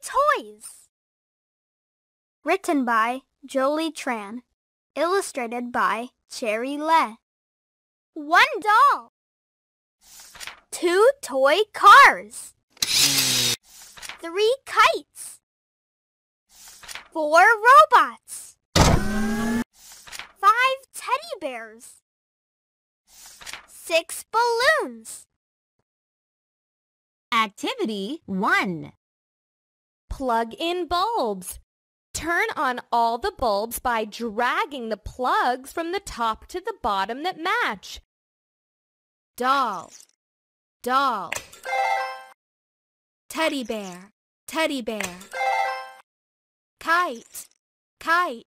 toys. Written by Jolie Tran. Illustrated by Cherry Le. 1 doll. 2 toy cars. 3 kites. 4 robots. 5 teddy bears. 6 balloons. Activity 1. Plug in bulbs. Turn on all the bulbs by dragging the plugs from the top to the bottom that match. Doll, doll. Teddy bear, teddy bear. Kite, kite.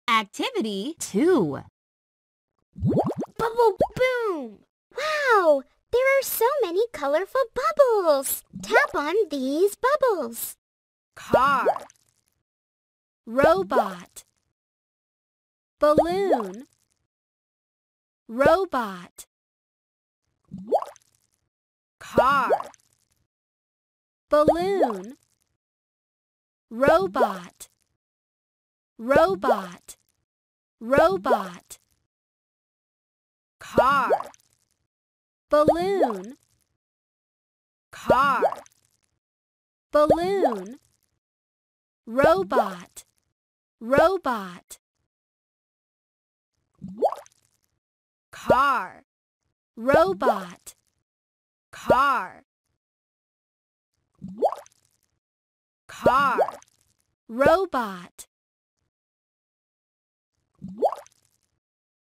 Activity 2. Bubble boom! Wow! There are so many colorful bubbles. Tap on these bubbles. Car, robot, balloon, robot. Car, balloon, robot, robot, robot. Car, balloon, car, balloon, robot, robot. Car, robot, car. Car, robot,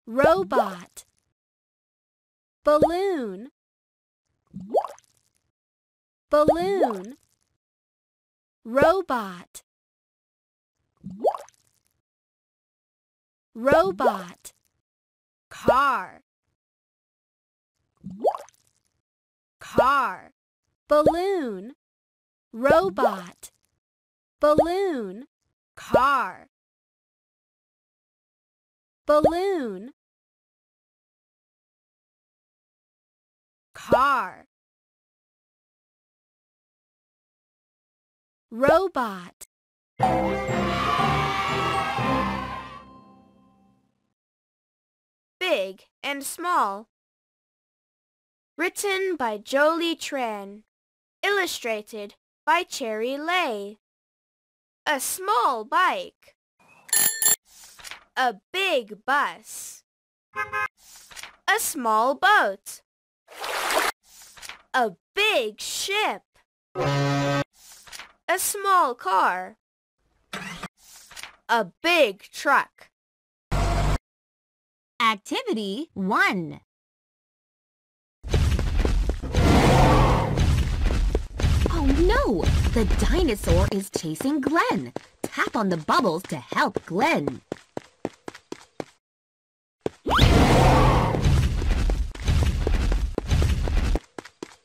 robot. Balloon, balloon, robot, robot. Car, car, balloon, robot, balloon, car. Balloon, car, robot. Big and small. Written by Jolie Tran. Illustrated by Cherry Le. A small bike. A big bus. A small boat. A big ship. A small car. A big truck. Activity 1. Oh no! The dinosaur is chasing Glenn. Tap on the bubbles to help Glenn.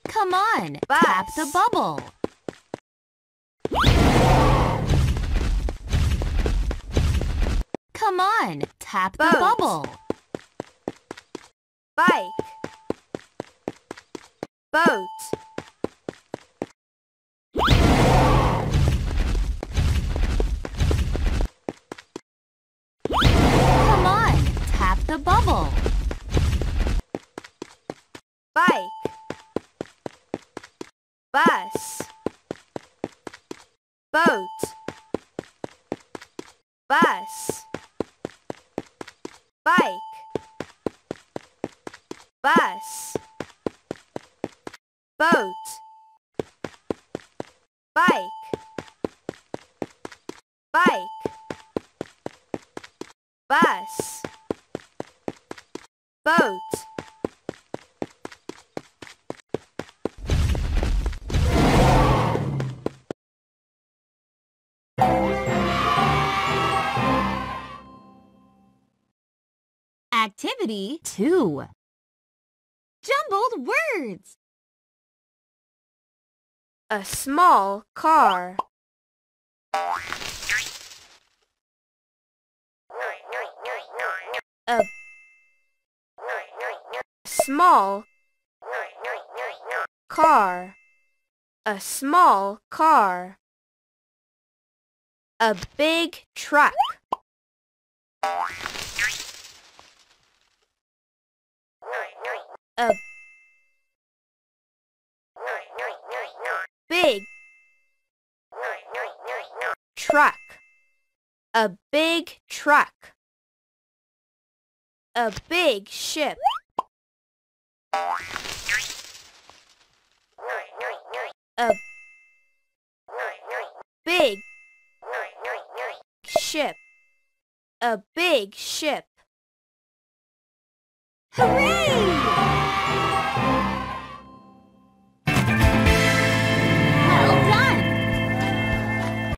Come on, Bus. tap the bubble. Come on, tap the Boat. bubble. Bike. Boat. Come on, tap the bubble. Bike. Bus. Boat. Bus. Bike. Bus. Boat. Bike. Bike. Bus. Boat. Activity 2. Jumbled words. A small car. A small car. A small car. A big truck. A big truck. A big truck. A big ship. A big ship. A big ship. Hooray!